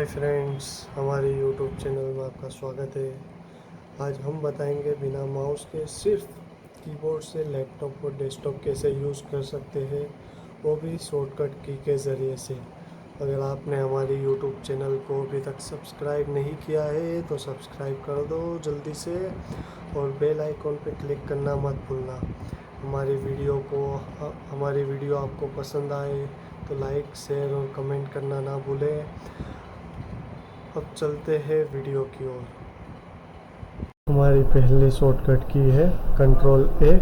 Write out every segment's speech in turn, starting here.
Hi friends, हमारे YouTube channel में आपका स्वागत है। आज हम बताएंगे बिना माउस के सिर्फ कीबोर्ड से लैपटॉप और डेस्कटॉप कैसे यूज़ कर सकते हैं, वो भी शॉर्टकट की के ज़रिए से। अगर आपने हमारे यूट्यूब चैनल को अभी तक सब्सक्राइब नहीं किया है तो सब्सक्राइब कर दो जल्दी से, और बेल आइकॉन पे क्लिक करना मत भूलना। हमारी वीडियो आपको पसंद आए तो लाइक, शेयर और कमेंट करना ना भूलें। अब चलते हैं वीडियो की ओर। हमारी पहली शॉर्टकट की है कंट्रोल ए।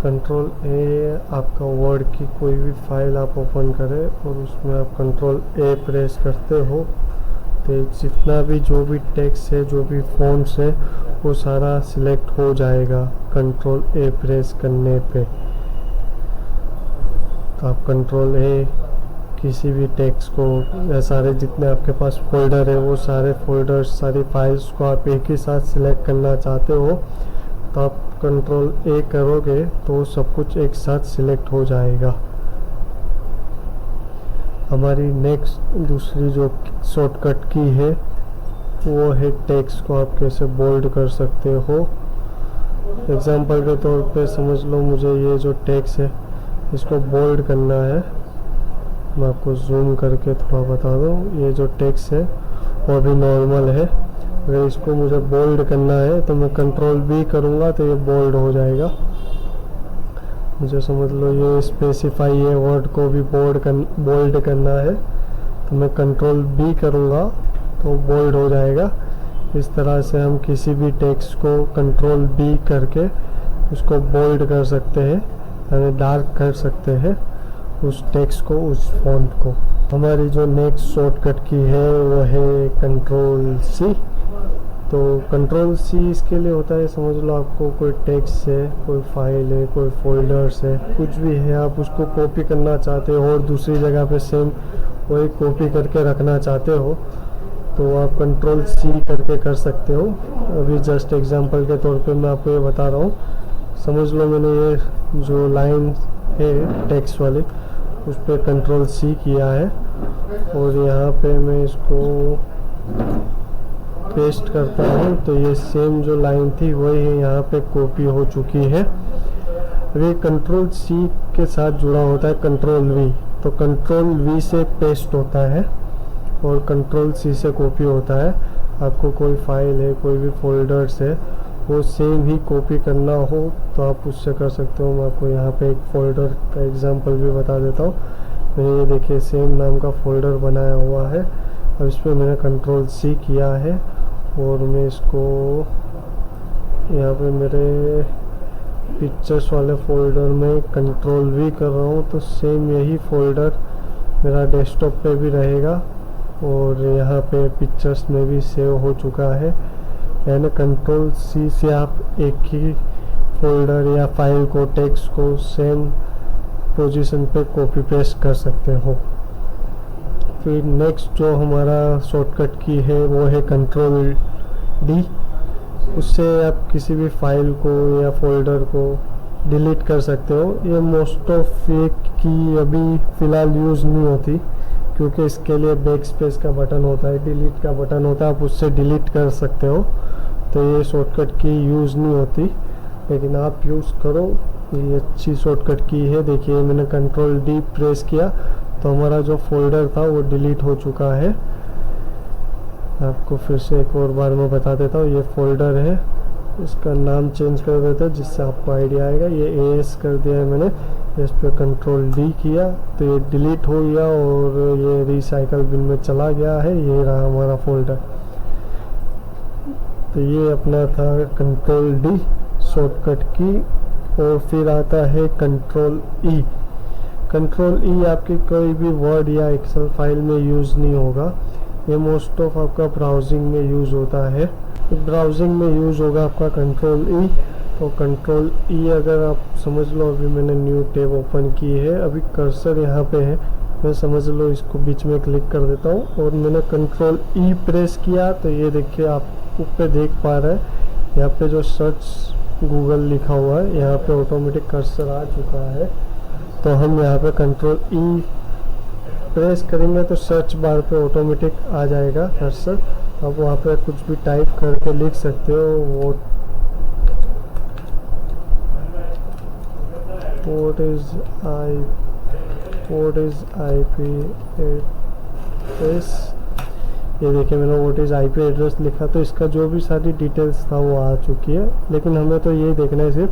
कंट्रोल ए आपका वर्ड की कोई भी फाइल आप ओपन करें और उसमें आप कंट्रोल ए प्रेस करते हो तो जितना भी जो भी टेक्स्ट है, जो भी फॉन्ट्स है, वो सारा सिलेक्ट हो जाएगा कंट्रोल ए प्रेस करने पे। तो आप कंट्रोल ए किसी भी टेक्स्ट को या सारे जितने आपके पास फोल्डर है वो सारे फोल्डर्स, सारी फाइल्स को आप एक ही साथ सिलेक्ट करना चाहते हो तो आप कंट्रोल ए करोगे तो सब कुछ एक साथ सिलेक्ट हो जाएगा। हमारी नेक्स्ट दूसरी जो शॉर्टकट की है वो है टेक्स्ट को आप कैसे बोल्ड कर सकते हो। एग्जांपल के तौर पे समझ लो मुझे ये जो टेक्स्ट है इसको बोल्ड करना है। मैं आपको जूम करके थोड़ा बता दूँ, ये जो टेक्स्ट है वो भी नॉर्मल है। अगर इसको मुझे बोल्ड करना है तो मैं कंट्रोल बी करूँगा तो ये बोल्ड हो जाएगा। मुझे समझ लो ये स्पेसिफाई है वर्ड को भी बोल्ड करना है तो मैं कंट्रोल बी करूँगा तो बोल्ड हो जाएगा। इस तरह से हम किसी भी टेक्स्ट को कंट्रोल बी करके उसको बोल्ड कर सकते हैं, यानी डार्क कर सकते हैं उस टेक्स्ट को, उस फॉन्ट को। हमारी जो नेक्स्ट शॉर्टकट की है वो है कंट्रोल सी। तो कंट्रोल सी इसके लिए होता है, समझ लो आपको कोई टेक्स्ट है, कोई फाइल है, कोई फोल्डर्स है, कुछ भी है, आप उसको कॉपी करना चाहते हो और दूसरी जगह पे सेम वही कॉपी करके रखना चाहते हो तो आप कंट्रोल सी करके कर सकते हो। अभी जस्ट एग्जांपल के तौर पे मैं आपको ये बता रहा हूँ। समझ लो मैंने ये जो लाइन है टेक्स्ट वाली उस पर कंट्रोल सी किया है और यहाँ पे मैं इसको पेस्ट करता हूँ तो ये सेम जो लाइन थी वही है यहाँ पे कॉपी हो चुकी है। अभी कंट्रोल सी के साथ जुड़ा होता है कंट्रोल वी, तो कंट्रोल वी से पेस्ट होता है और कंट्रोल सी से कॉपी होता है। आपको कोई फाइल है, कोई भी फोल्डर्स है, वो सेम ही कॉपी करना हो तो आप उससे कर सकते हो। मैं आपको यहाँ पे एक फ़ोल्डर का एग्जांपल भी बता देता हूँ। मैंने ये देखिए सेम नाम का फ़ोल्डर बनाया हुआ है। अब इस पर मैंने कंट्रोल सी किया है और मैं इसको यहाँ पे मेरे पिक्चर्स वाले फ़ोल्डर में कंट्रोल वी कर रहा हूँ तो सेम यही फ़ोल्डर मेरा डेस्कटॉप पे भी रहेगा और यहाँ पे पिक्चर्स में भी सेव हो चुका है। यानी कंट्रोल सी से आप एक ही फोल्डर या फाइल को, टेक्स्ट को सेम पोजीशन पे कॉपी पेस्ट कर सकते हो। फिर नेक्स्ट जो हमारा शॉर्टकट की है वो है कंट्रोल डी। उससे आप किसी भी फाइल को या फोल्डर को डिलीट कर सकते हो। ये मोस्ट ऑफ ये की अभी फ़िलहाल यूज़ नहीं होती क्योंकि इसके लिए बैक स्पेस का बटन होता है, डिलीट का बटन होता है, आप उससे डिलीट कर सकते हो तो ये शॉर्टकट की यूज़ नहीं होती, लेकिन आप यूज़ करो, ये अच्छी शॉर्टकट की है। देखिए मैंने कंट्रोल डी प्रेस किया तो हमारा जो फोल्डर था वो डिलीट हो चुका है। आपको फिर से एक और बार मैं बता देता हूँ, ये फोल्डर है, इसका नाम चेंज कर देते हैं जिससे आपको आइडिया आएगा। ये एएस कर दिया है मैंने, इस पर कंट्रोल डी किया तो ये डिलीट हो गया और ये रिसाइकल बिन में चला गया है। ये रहा हमारा फोल्डर। तो ये अपना था कंट्रोल डी शॉर्टकट की। और फिर आता है कंट्रोल ई। कंट्रोल ई आपके कोई भी वर्ड या एक्सेल फाइल में यूज़ नहीं होगा, ये मोस्ट ऑफ आपका ब्राउजिंग में यूज़ होता है। ब्राउजिंग में यूज़ होगा आपका कंट्रोल ई। तो कंट्रोल ई अगर आप समझ लो, अभी मैंने न्यू टैब ओपन की है, अभी कर्सर यहाँ पे है, मैं समझ लो इसको बीच में क्लिक कर देता हूँ और मैंने कंट्रोल ई प्रेस किया तो ये देखिए आप ऊपर देख पा रहे हैं यहाँ पे जो सर्च गूगल लिखा हुआ है यहाँ पे ऑटोमेटिक कर्सर आ चुका है। तो हम यहाँ पे कंट्रोल ई प्रेस करेंगे तो सर्च बार पे ऑटोमेटिक आ जाएगा कर्सर। आप वहाँ पे कुछ भी टाइप करके लिख सकते हो। what is IP address. ये देखिए मैंने व्हाट इज़ IP एड्रेस लिखा, तो इसका जो भी सारी डिटेल्स था वो आ चुकी है। लेकिन हमें तो ये देखना है सिर्फ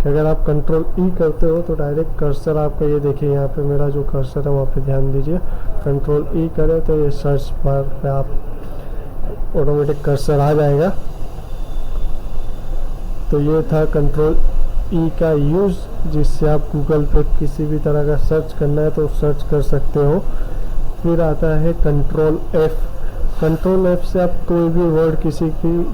कि अगर आप कंट्रोल ई करते हो तो डायरेक्ट कर्सर आपका, ये देखिए यहाँ पे मेरा जो कर्सर है वहाँ पे ध्यान दीजिए, कंट्रोल ई करें तो ये सर्च बार पे आप ऑटोमेटिक कर्सर आ जाएगा। तो ये था कंट्रोल ई का यूज़, जिससे आप गूगल पे किसी भी तरह का सर्च करना है तो सर्च कर सकते हो। फिर आता है कंट्रोल एफ। कंट्रोल एफ से आप कोई भी वर्ड,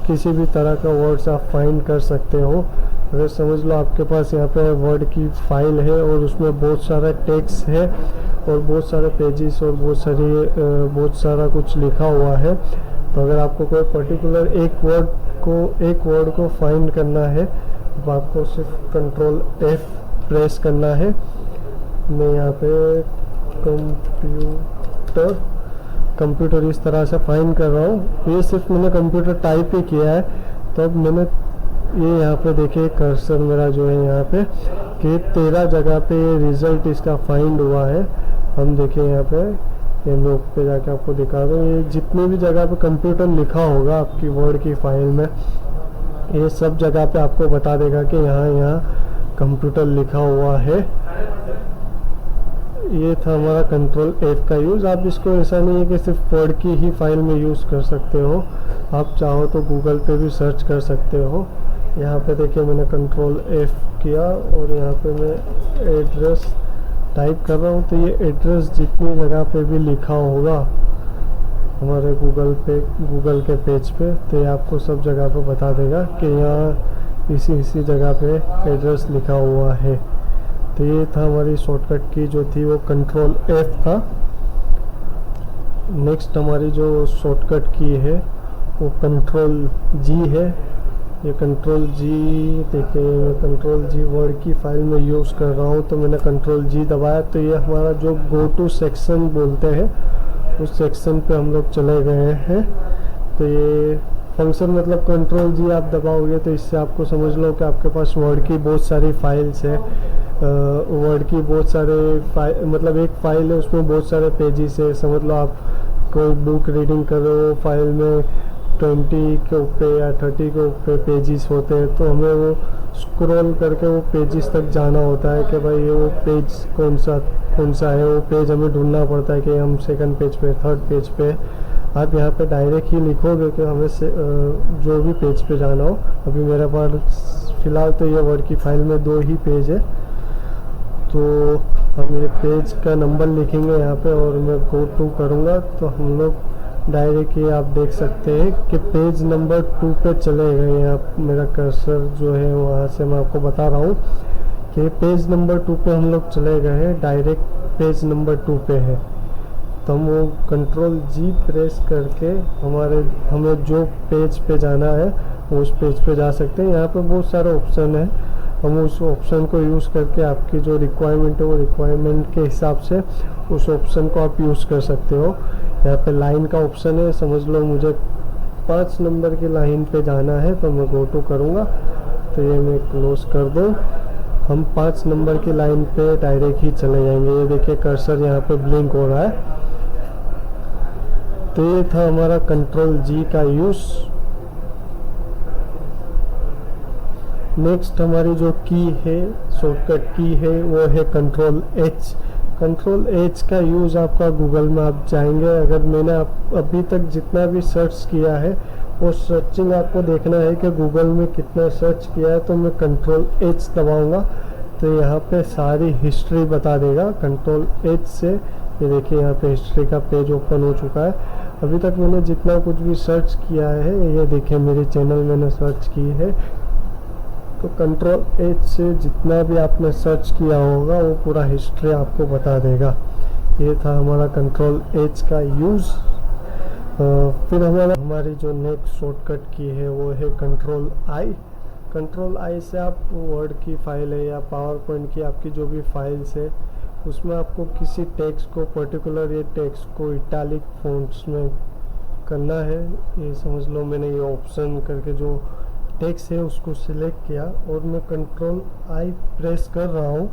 किसी भी तरह का वर्ड्स आप फाइंड कर सकते हो। अगर समझ लो आपके पास यहाँ पे वर्ड की फाइल है और उसमें बहुत सारा टेक्स्ट है और बहुत सारे पेजेस और बहुत सारा कुछ लिखा हुआ है, तो अगर आपको कोई पर्टिकुलर एक वर्ड को फाइंड करना है तो आपको सिर्फ कंट्रोल एफ प्रेस करना है। मैं यहाँ पे कंप्यूटर इस तरह से फाइंड कर रहा हूँ। ये सिर्फ मैंने कंप्यूटर टाइप ही किया है, तो अब मैंने ये यहाँ पे देखिए कर्सर मेरा जो है यहाँ पे कि 13 जगह पे रिजल्ट इसका फाइंड हुआ है। हम देखिए यहाँ पे ये लोग पे जाके आपको दिखा दूँ, ये जितने भी जगह पे कंप्यूटर लिखा होगा आपकी वर्ड की फाइल में, ये सब जगह पे आपको बता देगा कि यहाँ कंप्यूटर लिखा हुआ है। ये था हमारा कंट्रोल एफ का यूज़। आप इसको ऐसा नहीं है कि सिर्फ वर्ड की ही फाइल में यूज़ कर सकते हो, आप चाहो तो गूगल पे भी सर्च कर सकते हो। यहाँ पे देखिए मैंने कंट्रोल एफ किया और यहाँ पे मैं एड्रेस टाइप कर रहा हूँ, तो ये एड्रेस जितनी जगह पे भी लिखा होगा हमारे गूगल के पेज पे, तो ये आपको सब जगह पे बता देगा कि यहाँ इसी जगह पे एड्रेस लिखा हुआ है। तो ये था हमारी शॉर्टकट की जो थी वो कंट्रोल एफ था। नेक्स्ट हमारी जो शॉर्टकट की है वो कंट्रोल जी है। ये कंट्रोल जी देखिए, मैं कंट्रोल जी वर्ड की फाइल में यूज़ कर रहा हूँ, तो मैंने कंट्रोल जी दबाया तो ये हमारा जो गो टू सेक्शन बोलते हैं उस सेक्शन पे हम लोग चले गए हैं। तो ये फंक्शन मतलब कंट्रोल जी आप दबाओगे तो इससे आपको समझ लो कि आपके पास वर्ड की बहुत सारी फाइल्स है। वर्ड की बहुत सारे मतलब एक फाइल है उसमें बहुत सारे पेजेस है। समझ लो आप कोई बुक रीडिंग कर रहे हो, फाइल में 20 के ऊपर या 30 के ऊपर पेजेस होते हैं, तो हमें वो स्क्रॉल करके वो पेजेस तक जाना होता है कि भाई ये वो पेज कौन सा है, वो पेज हमें ढूंढना पड़ता है कि हम सेकंड पेज पे, थर्ड पेज पे। आप यहाँ पे डायरेक्ट ही लिखोगे कि हमें जो भी पेज पे जाना हो। अभी मेरे पास फ़िलहाल तो ये वर्ड की फाइल में 2 ही पेज है, तो हम ये पेज का नंबर लिखेंगे यहाँ पे और मैं गो टू करूँगा तो हम लोग डायरेक्ट ये आप देख सकते हैं कि पेज नंबर 2 पे चले गए। यहाँ मेरा कर्सर जो है वहाँ से मैं आपको बता रहा हूँ कि पेज नंबर 2 पे हम लोग चले गए हैं, डायरेक्ट पेज नंबर 2 पे है। तो हम वो कंट्रोल जी प्रेस करके हमें जो पेज पे जाना है वो उस पेज पे जा सकते हैं। यहाँ पे बहुत सारे ऑप्शन है, हम उस ऑप्शन को यूज़ करके आपकी जो रिक्वायरमेंट है वो रिक्वायरमेंट के हिसाब से उस ऑप्शन को आप यूज़ कर सकते हो। यहाँ पे लाइन का ऑप्शन है, समझ लो मुझे 5 नंबर की लाइन पे जाना है तो मैं गो टू करूँगा, तो ये मैं क्लोज कर दूँ। हम 5 नंबर की लाइन पे डायरेक्ट ही चले जाएंगे। ये देखिए कर्सर यहाँ पे ब्लिंक हो रहा है। तो ये था हमारा कंट्रोल जी का यूज़। नेक्स्ट हमारी जो की है, शॉर्टकट की है, वो है कंट्रोल एच। कंट्रोल एच का यूज़ आपका गूगल में आप जाएंगे, अगर मैंने अभी तक जितना भी सर्च किया है वो सर्चिंग आपको देखना है कि गूगल में कितना सर्च किया है, तो मैं कंट्रोल एच दबाऊंगा तो यहाँ पे सारी हिस्ट्री बता देगा कंट्रोल एच से। ये देखिए यहाँ पे हिस्ट्री का पेज ओपन हो चुका है। अभी तक मैंने जितना कुछ भी सर्च किया है, ये देखिए मेरे चैनल मैंने सर्च की है, तो कंट्रोल एच से जितना भी आपने सर्च किया होगा वो पूरा हिस्ट्री आपको बता देगा। ये था हमारा कंट्रोल एच का यूज़। फिर हमारी जो नेक्स्ट शॉर्टकट की है वो है कंट्रोल आई। कंट्रोल आई से आप वर्ड की फाइल है या पावर पॉइंट की आपकी जो भी फाइल्स है उसमें आपको किसी टेक्स्ट को पर्टिकुलर ये टेक्स्ट को इटालिक फ़ॉन्ट्स में करना है। ये समझ लो मैंने ये ऑप्शन करके जो टेक्स्ट है उसको सिलेक्ट किया और मैं कंट्रोल आई प्रेस कर रहा हूँ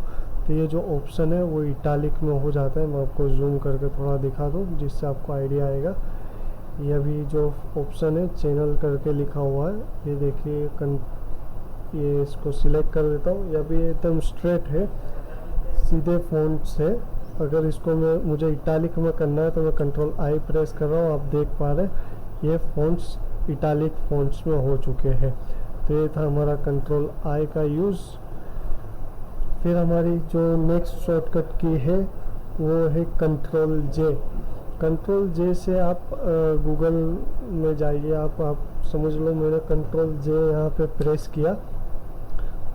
तो ये जो ऑप्शन है वो इटालिक में हो जाता है। मैं आपको जूम करके थोड़ा दिखा दूँ जिससे आपको आइडिया आएगा। ये अभी जो ऑप्शन है चैनल करके लिखा हुआ है, ये देखिए ये इसको सिलेक्ट कर देता हूँ। ये अभी एकदम स्ट्रेट है, सीधे फ़ॉन्ट से। अगर इसको मुझे इटालिक में करना है तो मैं कंट्रोल आई प्रेस कर रहा हूँ, आप देख पा रहे हैं ये फ़ॉन्ट्स इटालिक फ़ॉन्ट्स में हो चुके हैं। तो ये था हमारा कंट्रोल आई का यूज़। फिर हमारी जो नेक्स्ट शॉर्टकट की है वो है कंट्रोल जे। कंट्रोल जे से आप गूगल में जाइए, आप समझ लो मैंने कंट्रोल जे यहाँ पे प्रेस किया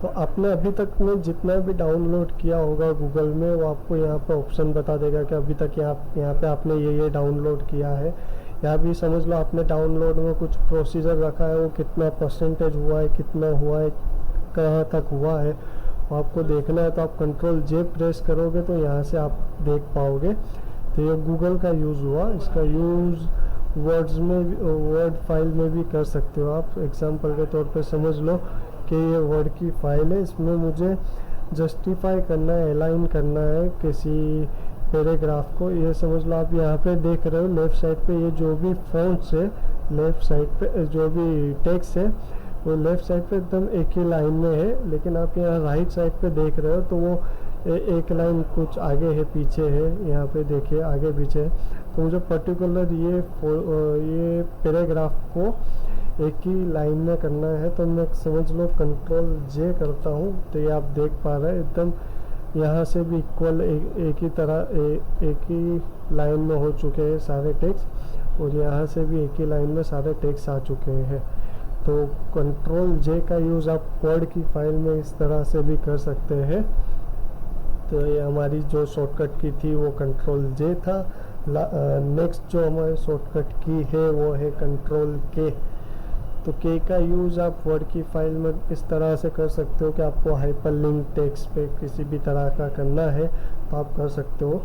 तो आपने अभी तक में जितना भी डाउनलोड किया होगा गूगल में वो आपको यहाँ पे ऑप्शन बता देगा कि अभी तक यहाँ पे आपने ये डाउनलोड किया है। या भी समझ लो आपने डाउनलोड में कुछ प्रोसीजर रखा है, वो कितना परसेंटेज हुआ है, कितना हुआ है, कहाँ तक हुआ है, वो आपको देखना है। तो आप कंट्रोल जे प्रेस करोगे तो यहाँ से आप देख पाओगे। तो ये गूगल का यूज़ हुआ। इसका यूज़ वर्ड फाइल में भी कर सकते हो आप। एग्जाम्पल के तौर पे समझ लो कि ये वर्ड की फाइल है, इसमें मुझे जस्टिफाई करना है, अलाइन करना है किसी पैराग्राफ को। ये समझ लो आप यहाँ पे देख रहे हो लेफ़्ट साइड पे ये जो भी फ़ॉन्ट्स है, लेफ़्ट साइड पे जो भी टेक्स्ट है वो लेफ़्ट साइड पे एकदम एक ही लाइन में है, लेकिन आप यहाँ राइट साइड पे देख रहे हो तो वो एक लाइन कुछ आगे है, पीछे है। यहाँ पे देखिए आगे पीछे है। तो मुझे पर्टिकुलर ये पैराग्राफ को एक ही लाइन में करना है तो मैं समझ लो कंट्रोल जे करता हूँ तो ये आप देख पा रहे हैं एकदम यहाँ से भी इक्वल एक ही तरह एक ही लाइन में हो चुके हैं सारे टेक्स्ट, और यहाँ से भी एक ही लाइन में सारे टेक्स्ट आ चुके हैं। तो कंट्रोल जे का यूज़ आप वर्ड की फाइल में इस तरह से भी कर सकते हैं। तो ये हमारी जो शॉर्टकट की थी वो कंट्रोल जे था। नेक्स्ट जो हमारी शॉर्टकट की है वो है कंट्रोल के। तो के का यूज़ आप वर्ड की फाइल में इस तरह से कर सकते हो कि आपको हाइपरलिंक टेक्स्ट पे किसी भी तरह का करना है तो आप कर सकते हो।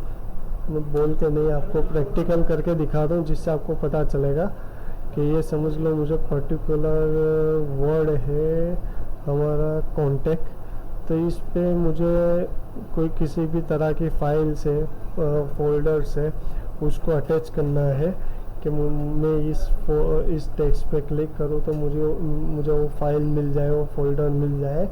मैं बोल के नहीं, आपको प्रैक्टिकल करके दिखा दूँ जिससे आपको पता चलेगा कि ये समझ लो मुझे पर्टिकुलर वर्ड है हमारा कॉन्टैक्ट, तो इस पे मुझे कोई किसी भी तरह की फाइल से फोल्डर से उसको अटैच करना है कि मैं इस टेक्स्ट पे क्लिक करूँ तो मुझे वो फाइल मिल जाए, वो फोल्डर मिल जाए।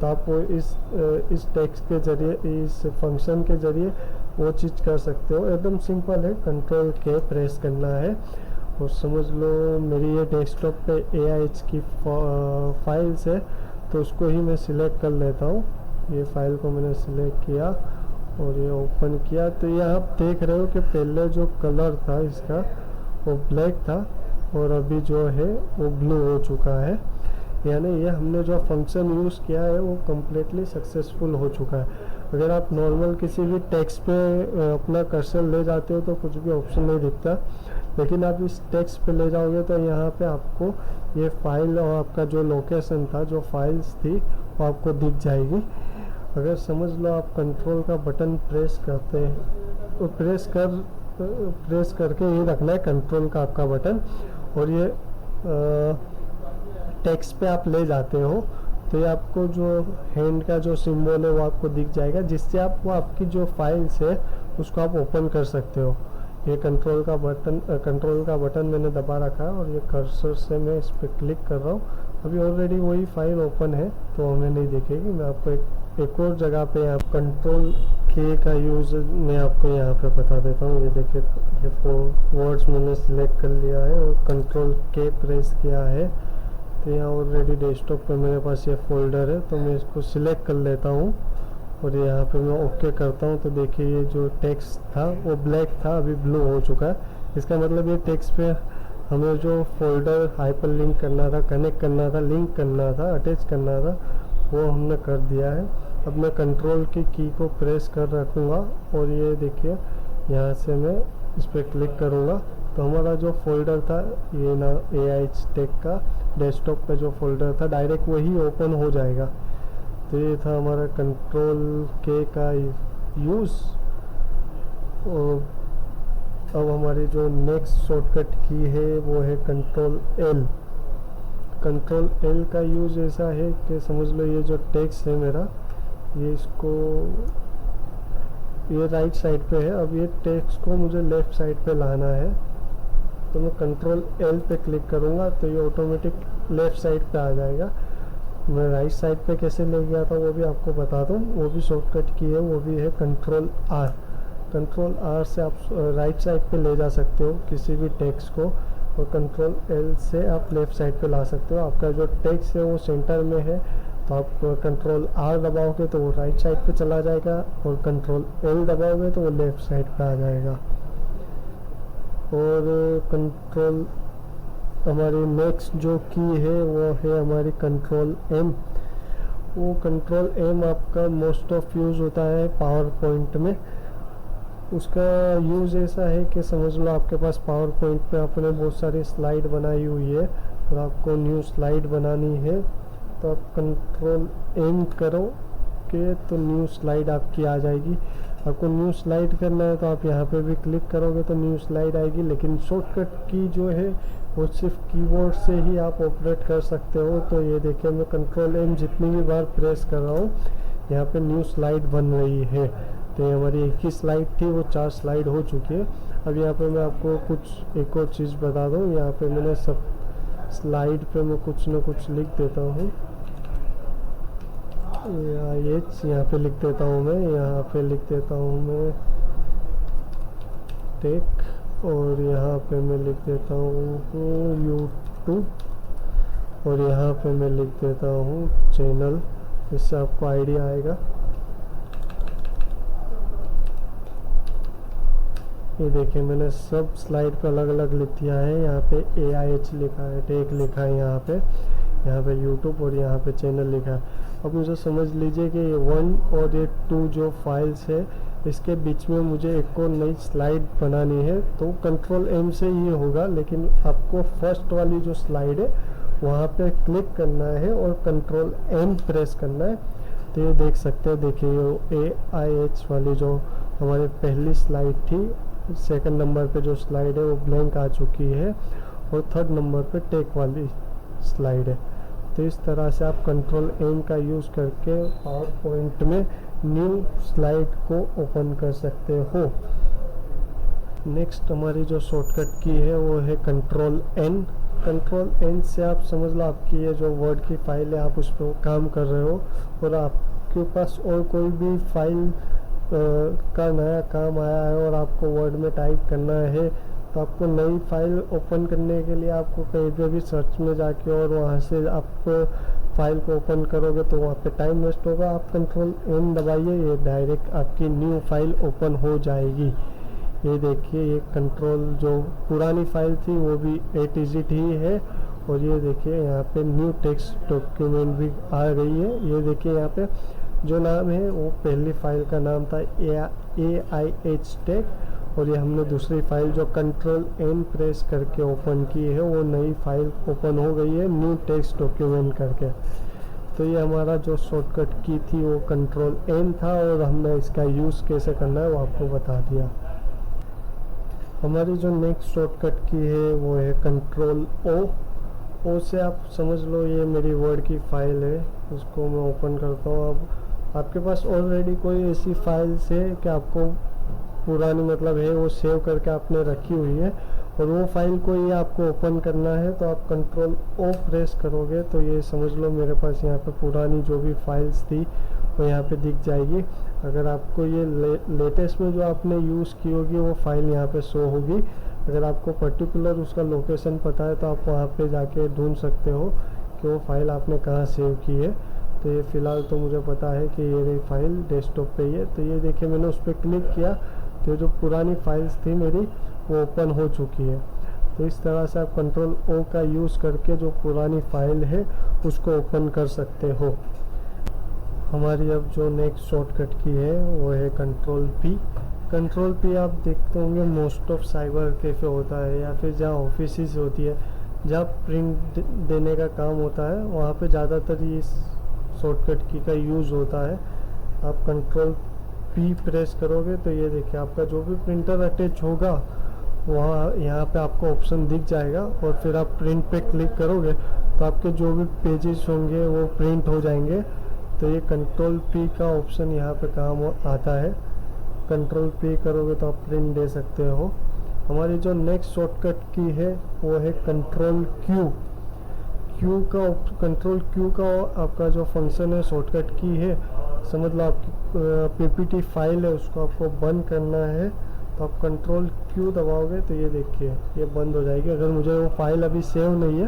तो आप वो इस टेक्स्ट के ज़रिए, इस फंक्शन के ज़रिए वो चीज़ कर सकते हो। एकदम सिंपल है, कंट्रोल के प्रेस करना है। और समझ लो मेरी ये डेस्कटॉप पे AIH की फाइल्स है तो उसको ही मैं सिलेक्ट कर लेता हूँ। ये फाइल को मैंने सिलेक्ट किया और ये ओपन किया तो ये आप देख रहे हो कि पहले जो कलर था इसका वो ब्लैक था और अभी जो है वो ब्लू हो चुका है। यानी ये हमने जो फंक्शन यूज़ किया है वो कम्प्लीटली सक्सेसफुल हो चुका है। अगर आप नॉर्मल किसी भी टेक्स्ट पे अपना कर्सर ले जाते हो तो कुछ भी ऑप्शन नहीं दिखता, लेकिन आप इस टेक्स्ट पे ले जाओगे तो यहाँ पे आपको ये फाइल और आपका जो लोकेशन था, जो फाइल्स थी वो आपको दिख जाएगी। अगर समझ लो आप कंट्रोल का बटन प्रेस करते हैं तो प्रेस करके ही रखना है कंट्रोल का आपका बटन, और ये टेक्स्ट पे आप ले जाते हो तो ये आपको जो हैंड का जो सिंबल है वो आपको दिख जाएगा, जिससे आप वो आपकी जो फाइल्स है उसको आप ओपन कर सकते हो। ये कंट्रोल का बटन मैंने दबा रखा है और ये कर्सर से मैं इस पर क्लिक कर रहा हूँ। अभी ऑलरेडी वही फाइल ओपन है तो हमें नहीं दिखेगी। मैं आपको एक और जगह पे यहाँ कंट्रोल के का यूज़ मैं आपको यहाँ पे बता देता हूँ। ये देखिए ये 4 वर्ड्स मैंने सिलेक्ट कर लिया है और कंट्रोल के प्रेस किया है तो यहाँ ऑलरेडी डेस्कटॉप पे मेरे पास ये फोल्डर है तो मैं इसको सिलेक्ट कर लेता हूँ और यहाँ पे मैं ओके करता हूँ। तो देखिए ये जो टेक्स्ट था वो ब्लैक था, अभी ब्लू हो चुका है। इसका मतलब ये टेक्स्ट पे हमें जो फोल्डर हाइपर लिंक करना था, कनेक्ट करना था, लिंक करना था, अटैच करना था, वो हमने कर दिया है। अब मैं कंट्रोल की को प्रेस कर रखूँगा और ये देखिए यहाँ से मैं इस पर क्लिक करूँगा तो हमारा जो फोल्डर था ये ना AIH टेक का डेस्कटॉप पे जो फोल्डर था डायरेक्ट वही ओपन हो जाएगा। तो ये था हमारा कंट्रोल के का यूज़। और अब हमारी जो नेक्स्ट शॉर्टकट की है वो है कंट्रोल एल। कंट्रोल एल का यूज़ ऐसा है कि समझ लो ये जो टेक्स्ट है मेरा, ये इसको, ये राइट साइड पे है, अब ये टेक्स्ट को मुझे लेफ़्ट साइड पे लाना है। तो मैं कंट्रोल एल पे क्लिक करूँगा तो ये ऑटोमेटिक लेफ़्ट साइड पे आ जाएगा। मैं राइट साइड पे कैसे ले गया था वो भी आपको बता दूँ, वो भी शॉर्टकट की है, वो भी है कंट्रोल आर। कंट्रोल आर से आप राइट साइड पे ले जा सकते हो किसी भी टेक्स्ट को, और कंट्रोल एल से आप लेफ़्ट साइड पे ला सकते हो। आपका जो टेक्स्ट है वो सेंटर में है, तो आप कंट्रोल आर दबाओगे तो वो राइट साइड पे चला जाएगा, और कंट्रोल एल दबाओगे तो वो लेफ़्ट साइड पे आ जाएगा। और कंट्रोल हमारी नेक्स्ट जो की है वो है हमारी कंट्रोल एम। वो कंट्रोल एम आपका मोस्ट ऑफ यूज़ होता है पावर पॉइंट में। उसका यूज़ ऐसा है कि समझ लो आपके पास पावर पॉइंट पे आपने बहुत सारी स्लाइड बनाई हुई है और आपको न्यू स्लाइड बनानी है, तो आप कंट्रोल एम करो के तो न्यू स्लाइड आपकी आ जाएगी। आपको न्यू स्लाइड करना है तो आप यहाँ पे भी क्लिक करोगे तो न्यू स्लाइड आएगी, लेकिन शॉर्टकट की जो है वो सिर्फ कीबोर्ड से ही आप ऑपरेट कर सकते हो। तो ये देखिए मैं कंट्रोल एम जितनी भी बार प्रेस कर रहा हूँ यहाँ पे न्यू स्लाइड बन रही है। तो ये हमारी एक ही स्लाइड थी, वो 4 स्लाइड हो चुकी है। अब यहाँ पे मैं आपको कुछ एक और चीज़ बता दूँ, यहाँ पे मैंने सब स्लाइड पे मैं कुछ ना कुछ लिख देता हूँ, ये यहाँ पे लिख देता हूँ मैं, यहाँ पे लिख देता हूँ मैं टेक, और यहाँ पे मैं लिख देता हूँ यूट्यूब, और यहाँ पे मैं लिख देता हूँ चैनल। इससे आपको आइडिया आएगा। ये देखिए मैंने सब स्लाइड पे अलग अलग लिख दिया है। यहाँ पे AIH लिखा है, टेक लिखा है, यहाँ पे यूट्यूब, और यहाँ पे चैनल लिखा है। अब मुझे समझ लीजिए कि ये 1 और ये 2 जो फाइल्स है इसके बीच में मुझे एक और नई स्लाइड बनानी है, तो कंट्रोल एम से ये होगा। लेकिन आपको फर्स्ट वाली जो स्लाइड है वहाँ पे क्लिक करना है और कंट्रोल एम प्रेस करना है। तो ये देख सकते हैं, देखिए ये AIH वाली जो हमारी पहली स्लाइड थी, सेकंड नंबर पे जो स्लाइड है वो ब्लैंक आ चुकी है, और थर्ड नंबर पे टेक वाली स्लाइड है। तो इस तरह से आप कंट्रोल एम का यूज़ करके पावर पॉइंट में न्यू स्लाइड को ओपन कर सकते हो। नेक्स्ट हमारी जो शॉर्टकट की है वो है कंट्रोल एन। कंट्रोल एन से आप समझ लो आपकी ये जो वर्ड की फाइल है आप उस पर काम कर रहे हो, और आपके पास और कोई भी फाइल का नया काम आया है और आपको वर्ड में टाइप करना है, तो आपको नई फाइल ओपन करने के लिए आपको कहीं पे भी सर्च में जाके और वहाँ से आप फाइल को ओपन करोगे तो वहाँ पे टाइम वेस्ट होगा। आप कंट्रोल एन दबाइए, ये डायरेक्ट आपकी न्यू फाइल ओपन हो जाएगी। ये देखिए ये कंट्रोल जो पुरानी फाइल थी वो भी A ही है, और ये देखिए यहाँ पे न्यू टेक्स्ट डॉक्यूमेंट भी आ गई है। ये देखिए यहाँ पे जो नाम है वो पहली फाइल का नाम था AIH टेक, और ये हमने दूसरी फाइल जो कंट्रोल एन प्रेस करके ओपन की है वो नई फाइल ओपन हो गई है न्यू टेक्स्ट डॉक्यूमेंट करके। तो ये हमारा जो शॉर्टकट की थी वो कंट्रोल एन था, और हमने इसका यूज़ कैसे करना है वो आपको बता दिया। हमारी जो नेक्स्ट शॉर्टकट की है वो है कंट्रोल ओ से आप समझ लो ये मेरी वर्ड की फाइल है, उसको मैं ओपन करता हूँ। अब आपके पास ऑलरेडी कोई ऐसी फाइल्स है कि आपको पुरानी मतलब है वो सेव करके आपने रखी हुई है, और वो फाइल को ये आपको ओपन करना है, तो आप कंट्रोल ओ प्रेस करोगे तो ये समझ लो मेरे पास यहाँ पे पुरानी जो भी फाइल्स थी वो यहाँ पे दिख जाएगी। अगर आपको ये लेटेस्ट में जो आपने यूज़ की होगी वो फाइल यहाँ पे शो होगी। अगर आपको पर्टिकुलर उसका लोकेशन पता है तो आप वहाँ पे जाके ढूंढ सकते हो कि वो फाइल आपने कहाँ सेव की है। तो ये फ़िलहाल तो मुझे पता है कि ये रही फाइल डेस्कटॉप पे ही है। तो ये देखिए मैंने उस पर क्लिक किया तो जो पुरानी फाइल्स थी मेरी वो ओपन हो चुकी है। तो इस तरह से आप कंट्रोल ओ का यूज़ करके जो पुरानी फाइल है उसको ओपन कर सकते हो। हमारी अब जो नेक्स्ट शॉर्टकट की है वो है कंट्रोल पी। कंट्रोल पी आप देखते होंगे मोस्ट ऑफ साइबर कैफ़े होता है या फिर जहाँ ऑफिस होती है, जहाँ प्रिंट देने का काम होता है, वहाँ पे ज़्यादातर ये शॉर्टकट की का यूज़ होता है। आप कंट्रोल P प्रेस करोगे तो ये देखिए आपका जो भी प्रिंटर अटैच होगा वहाँ यहाँ पे आपको ऑप्शन दिख जाएगा, और फिर आप प्रिंट पे क्लिक करोगे तो आपके जो भी पेजेस होंगे वो प्रिंट हो जाएंगे। तो ये कंट्रोल P का ऑप्शन यहाँ पे काम आता है। कंट्रोल P करोगे तो आप प्रिंट दे सकते हो। हमारी जो नेक्स्ट शॉर्टकट की है वो है कंट्रोल Q। कंट्रोल Q का आपका जो फंक्शन है शॉर्टकट की है, समझ लो आपकी PPT फाइल है उसको आपको बंद करना है, तो आप कंट्रोल Q दबाओगे तो ये देखिए ये बंद हो जाएगी। अगर मुझे वो फाइल अभी सेव नहीं है,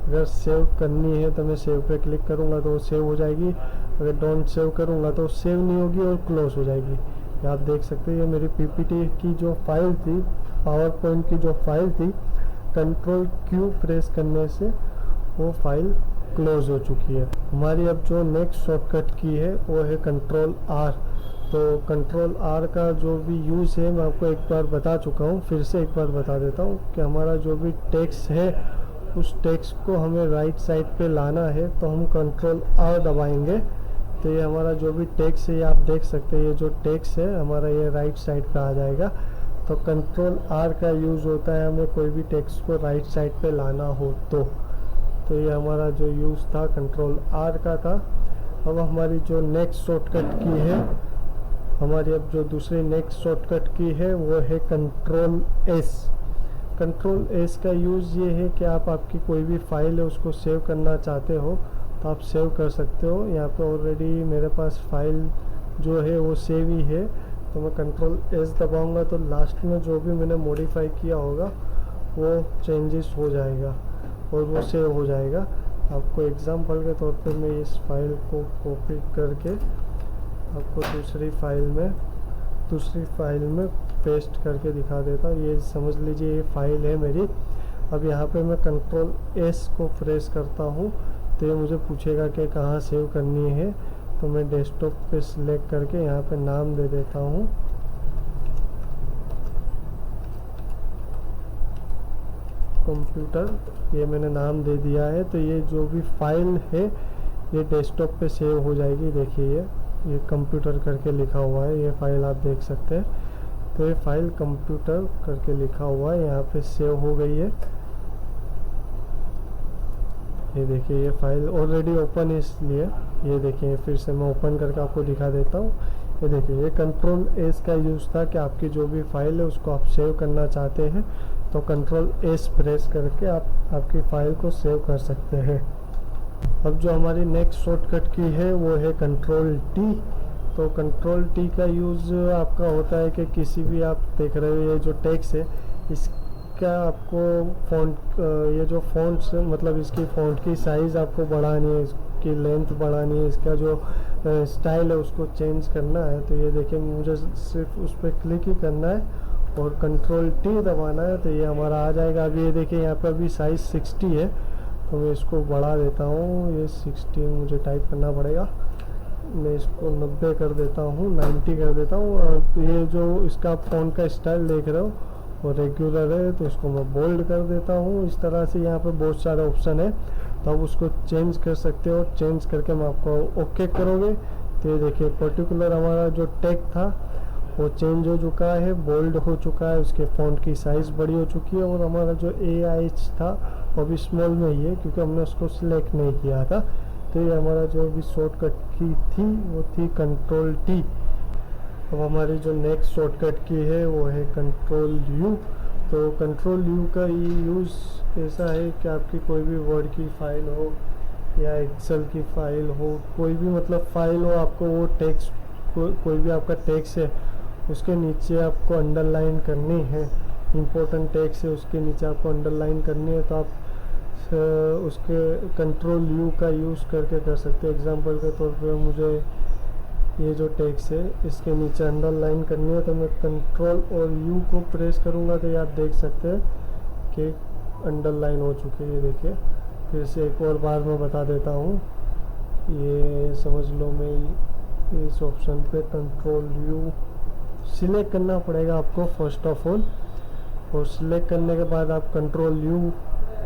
अगर सेव करनी है तो मैं सेव पे क्लिक करूँगा तो वो सेव हो जाएगी। अगर डोंट सेव करूँगा तो सेव नहीं होगी और क्लोज हो जाएगी। ये आप देख सकते हैं, ये मेरी PPT की जो फाइल थी, पावर पॉइंट की जो फाइल थी, कंट्रोल Q प्रेस करने से वो फाइल क्लोज हो चुकी है। हमारी अब जो नेक्स्ट शॉर्टकट की है वो है कंट्रोल R। तो कंट्रोल R का जो भी यूज़ है मैं आपको एक बार बता चुका हूँ, फिर से एक बार बता देता हूँ कि हमारा जो भी टेक्स्ट है उस टेक्स्ट को हमें राइट साइड पे लाना है, तो हम कंट्रोल R दबाएंगे तो ये हमारा जो भी टेक्स्ट है ये आप देख सकते हैं, ये जो टेक्स्ट है हमारा ये राइट साइड पे आ जाएगा। तो कंट्रोल R का यूज़ होता है हमें कोई भी टेक्स्ट को राइट साइड पे लाना हो तो ये हमारा जो यूज़ था कंट्रोल R का था। अब हमारी जो नेक्स्ट शॉर्टकट की है, हमारी अब जो दूसरी नेक्स्ट शॉर्टकट की है वो है कंट्रोल S। कंट्रोल S का यूज़ ये है कि आप आपकी कोई भी फाइल है उसको सेव करना चाहते हो तो आप सेव कर सकते हो। यहाँ पे ऑलरेडी मेरे पास फाइल जो है वो सेव ही है, तो मैं कंट्रोल S दबाऊंगा तो लास्ट में जो भी मैंने मॉडिफाई किया होगा वो चेंजेस हो जाएगा और वो सेव हो जाएगा। आपको एग्जांपल के तौर पे मैं इस फाइल को कॉपी करके आपको दूसरी फाइल में पेस्ट करके दिखा देता हूँ। ये समझ लीजिए ये फाइल है मेरी। अब यहाँ पे मैं कंट्रोल S को प्रेस करता हूँ तो ये मुझे पूछेगा कि कहाँ सेव करनी है, तो मैं डेस्कटॉप पे सिलेक्ट करके यहाँ पे नाम दे देता हूँ कंप्यूटर। ये मैंने नाम दे दिया है, तो ये जो भी फाइल है ये डेस्कटॉप पे सेव हो जाएगी। देखिए ये कंप्यूटर करके लिखा हुआ है, ये फाइल आप देख सकते हैं। तो ये फाइल कंप्यूटर करके लिखा हुआ है, यहाँ पे सेव हो गई है। ये देखिए ये फाइल ऑलरेडी ओपन है, इसलिए ये देखिए फिर से मैं ओपन करके आपको दिखा देता हूँ। ये देखिए ये कंट्रोल S का यूज़ था कि आपकी जो भी फाइल है उसको आप सेव करना चाहते हैं तो कंट्रोल S प्रेस करके आप आपकी फाइल को सेव कर सकते हैं। अब जो हमारी नेक्स्ट शॉर्टकट की है वो है कंट्रोल T। तो कंट्रोल T का यूज़ आपका होता है कि किसी भी आप देख रहे हो ये जो टेक्स्ट है इसका आपको फ़ॉन्ट, ये जो फ़ॉन्ट्स मतलब इसकी फ़ॉन्ट की साइज़ आपको बढ़ानी है, इसकी लेंथ बढ़ानी है, इसका जो स्टाइल है उसको चेंज करना है। तो ये देखिए मुझे सिर्फ उस पर क्लिक ही करना है और कंट्रोल T दबाना है तो ये हमारा आ जाएगा। अभी ये देखिए यहाँ पर भी साइज़ 60 है तो मैं इसको बढ़ा देता हूँ, ये 60 मुझे टाइप करना पड़ेगा, मैं इसको 90 कर देता हूँ, 90 कर देता हूँ। और ये जो इसका फ़ॉन्ट का स्टाइल देख रहे हो वो रेगुलर है तो इसको मैं बोल्ड कर देता हूँ। इस तरह से यहाँ पे बहुत सारे ऑप्शन है तो आप उसको चेंज कर सकते हो। चेंज करके मैं आपको ओके करोगे तो ये देखिए पर्टिकुलर हमारा जो टेक्स्ट था वो चेंज हो चुका है, बोल्ड हो चुका है, उसके फ़ॉन्ट की साइज़ बड़ी हो चुकी है और हमारा जो AH था वो भी स्मॉल में ही है क्योंकि हमने उसको सिलेक्ट नहीं किया था। तो ये हमारा जो भी शॉर्टकट की थी वो थी कंट्रोल T। अब हमारी जो नेक्स्ट शॉर्टकट की है वो है कंट्रोल U। तो कंट्रोल U का ये यूज़ ऐसा है कि आपकी कोई भी वर्ड की फाइल हो या एक्सेल की फाइल हो, कोई भी मतलब फाइल हो, आपको वो टेक्स्ट कोई भी आपका टेक्स्ट है उसके नीचे आपको अंडरलाइन करनी है, इम्पोर्टेंट टेक्स्ट है उसके नीचे आपको अंडरलाइन करनी है तो आप उसके कंट्रोल U का यूज़ करके कर सकते हो। एग्जांपल के तौर पे मुझे ये जो टेक्स्ट है इसके नीचे अंडरलाइन करनी है तो मैं कंट्रोल और U को प्रेस करूँगा तो ये आप देख सकते हैं कि अंडरलाइन हो चुकी है। ये देखिए फिर से एक और बार मैं बता देता हूँ, ये समझ लो मैं इस ऑप्शन पे कंट्रोल U सिलेक्ट करना पड़ेगा आपको फर्स्ट ऑफ ऑल, और सिलेक्ट करने के बाद आप कंट्रोल U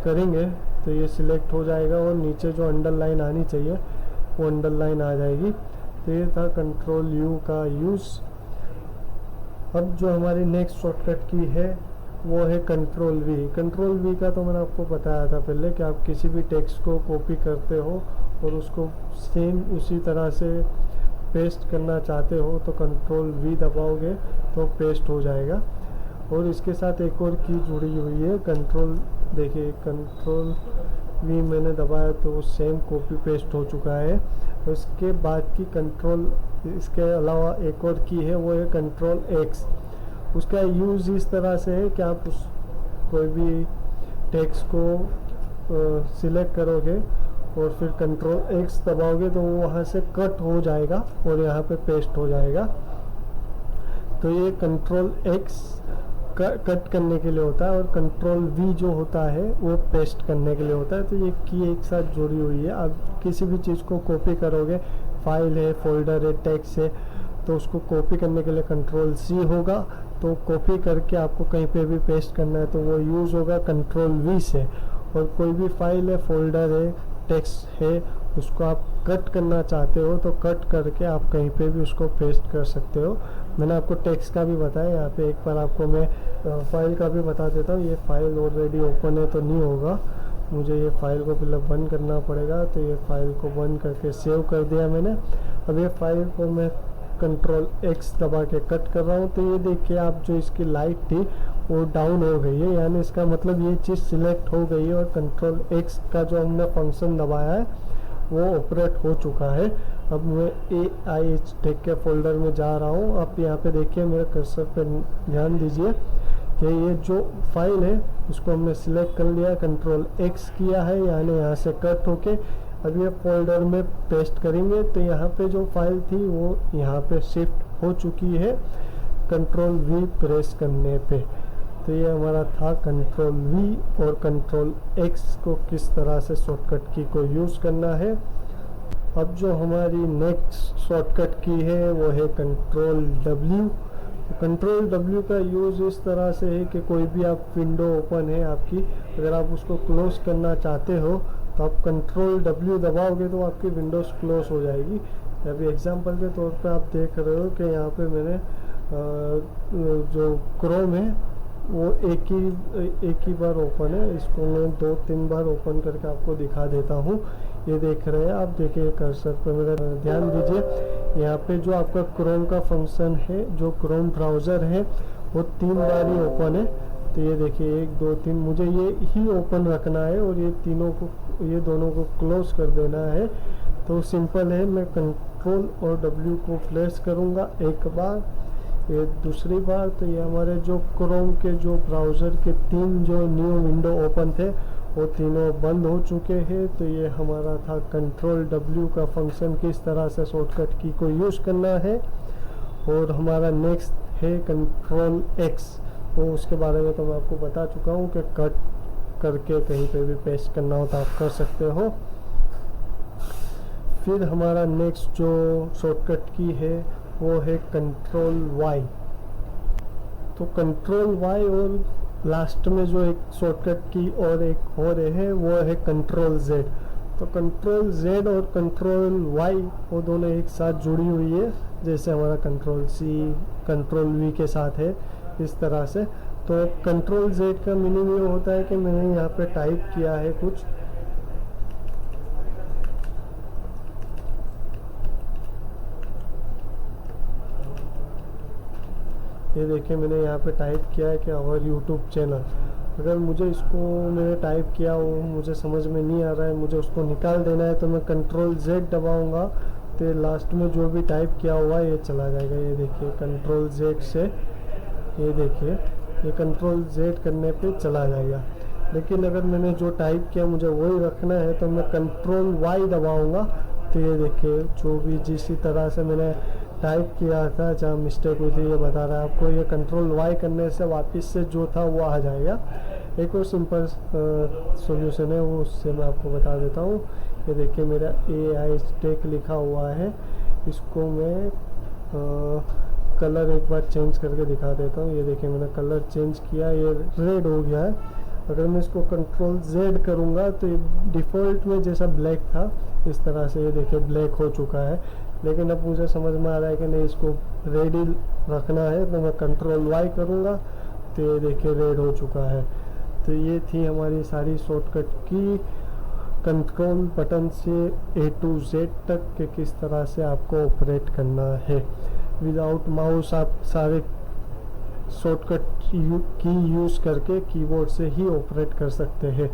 करेंगे तो ये सिलेक्ट हो जाएगा और नीचे जो अंडरलाइन आनी चाहिए वो अंडरलाइन आ जाएगी। तो ये था कंट्रोल U का यूज़। अब जो हमारी नेक्स्ट शॉर्टकट की है वो है कंट्रोल वी। कंट्रोल वी का तो मैंने आपको बताया था पहले कि आप किसी भी टेक्स्ट को कॉपी करते हो और उसको सेम उसी तरह से पेस्ट करना चाहते हो तो कंट्रोल वी दबाओगे तो पेस्ट हो जाएगा। और इसके साथ एक और की जुड़ी हुई है कंट्रोल, देखिए कंट्रोल वी मैंने दबाया तो सेम कॉपी पेस्ट हो चुका है। उसके बाद की कंट्रोल, इसके अलावा एक और की है वो है कंट्रोल एक्स। उसका यूज़ इस तरह से है कि आप उस कोई भी टेक्स्ट को सिलेक्ट करोगे और फिर कंट्रोल एक्स दबाओगे तो वो वहाँ से कट हो जाएगा और यहाँ पे पेस्ट हो जाएगा। तो ये कंट्रोल एक्स कट करने के लिए होता है और कंट्रोल वी जो होता है वो पेस्ट करने के लिए होता है। तो ये की एक साथ जुड़ी हुई है। आप किसी भी चीज़ को कॉपी करोगे, फाइल है, फोल्डर है, टेक्स्ट है, तो उसको कॉपी करने के लिए कंट्रोल सी होगा। तो कॉपी करके आपको कहीं पे भी पेस्ट करना है तो वो यूज़ होगा कंट्रोल वी से। और कोई भी फाइल है, फोल्डर है, टेक्स्ट है, उसको आप कट करना चाहते हो तो कट करके आप कहीं पे भी उसको पेस्ट कर सकते हो। मैंने आपको टेक्स्ट का भी बताया, यहाँ पे एक बार आपको मैं फाइल का भी बता देता हूँ। ये फाइल ऑलरेडी ओपन है तो नहीं होगा, मुझे ये फाइल को पहले बंद करना पड़ेगा। तो ये फाइल को बंद करके सेव कर दिया मैंने। अब ये फाइल को मैं कंट्रोल एक्स दबा के कट कर रहा हूँ तो ये देखिए आप जो इसकी लाइट थी वो डाउन हो गई है, यानी इसका मतलब ये चीज़ सिलेक्ट हो गई है और कंट्रोल एक्स का जो हमने फंक्शन दबाया है वो ऑपरेट हो चुका है। अब मैं AIH टेक के फोल्डर में जा रहा हूँ। आप यहाँ पे देखिए मेरे कर्सर पे ध्यान दीजिए कि ये जो फाइल है उसको हमने सिलेक्ट कर लिया, कंट्रोल एक्स किया है, यानी यहाँ से कट होके अब ये फोल्डर में पेस्ट करेंगे तो यहाँ पे जो फाइल थी वो यहाँ पे शिफ्ट हो चुकी है कंट्रोल वी प्रेस करने पे। तो ये हमारा था कंट्रोल वी और कंट्रोल एक्स को किस तरह से शॉर्टकट की को यूज़ करना है। अब जो हमारी नेक्स्ट शॉर्टकट की है वो है कंट्रोल डब्ल्यू। कंट्रोल डब्ल्यू का यूज़ इस तरह से है कि कोई भी आप विंडो ओपन है आपकी, अगर आप उसको क्लोज करना चाहते हो तो आप कंट्रोल डब्ल्यू दबाओगे तो आपकी विंडोज़ क्लोज हो जाएगी। अभी एग्जांपल के तौर पे आप देख रहे हो कि यहाँ पे मैंने जो क्रोम है वो एक ही बार ओपन है, इसको मैं 2-3 बार ओपन करके आपको दिखा देता हूँ। ये देख रहे हैं आप, देखिए कर्सर पे मेरा ध्यान दीजिए। यहाँ पे जो आपका क्रोम का फंक्शन है, जो क्रोम ब्राउज़र है वो 3 बार ही ओपन है। तो ये देखिए 1 2 3 मुझे ये ही ओपन रखना है और ये दोनों को क्लोज कर देना है। तो सिंपल है, मैं कंट्रोल और डब्ल्यू को प्रेस करूँगा एक बार, ये दूसरी बार, तो ये हमारे जो क्रोम के जो ब्राउज़र के 3 जो न्यू विंडो ओपन थे वो तीनों बंद हो चुके हैं। तो ये हमारा था कंट्रोल डब्ल्यू का फंक्शन किस तरह से शॉर्टकट की को यूज़ करना है। और हमारा नेक्स्ट है कंट्रोल एक्स, वो उसके बारे में तो मैं आपको बता चुका हूँ कि कट करके कहीं पे भी पेस्ट करना हो तो आप कर सकते हो। फिर हमारा नेक्स्ट जो शॉर्टकट की है वो है कंट्रोल वाई। तो कंट्रोल वाई और लास्ट में जो एक शॉर्टकट की और एक और है वो है कंट्रोल जेड। तो कंट्रोल जेड और कंट्रोल वाई वो दोनों एक साथ जुड़ी हुई है, जैसे हमारा कंट्रोल सी कंट्रोल वी के साथ है इस तरह से। तो कंट्रोल जेड का मीनिंग ये होता है कि मैंने यहाँ पे टाइप किया है कुछ, ये देखिए मैंने यहाँ पे टाइप किया है कि और यूट्यूब चैनल। अगर मुझे इसको मैंने टाइप किया वो मुझे समझ में नहीं आ रहा है, मुझे उसको निकाल देना है, तो मैं कंट्रोल जेड दबाऊंगा तो लास्ट में जो भी टाइप किया हुआ है ये चला जाएगा। ये देखिए कंट्रोल जेड से, ये देखिए ये कंट्रोल जेड करने पे चला जाएगा। लेकिन अगर मैंने जो टाइप किया मुझे वही रखना है तो मैं कंट्रोल वाई दबाऊंगा तो ये देखिए जो भी जिस तरह से मैंने टाइप किया था जहाँ मिस्टेक हुई थी ये बता रहा है आपको। ये कंट्रोल वाई करने से वापस से जो था वो आ जाएगा। एक और सिंपल सॉल्यूशन है वो उससे मैं आपको बता देता हूँ। ये देखिए मेरा AIH टेक लिखा हुआ है, इसको मैं कलर एक बार चेंज करके दिखा देता हूँ। ये देखिए मैंने कलर चेंज किया, ये रेड हो गया है। अगर मैं इसको कंट्रोल जेड करूँगा तो ये डिफ़ॉल्ट में जैसा ब्लैक था इस तरह से ये देखिए ब्लैक हो चुका है, लेकिन अब मुझे समझ में आ रहा है कि नहीं इसको रेडी रखना है, तो मैं कंट्रोल वाई करूँगा तो ये देखिए रेड हो चुका है। तो ये थी हमारी सारी शॉर्टकट की कंट्रोल बटन से A to Z तक के किस तरह से आपको ऑपरेट करना है। विदाउट माउस आप सारे शॉर्टकट की यूज़ करके कीबोर्ड से ही ऑपरेट कर सकते हैं।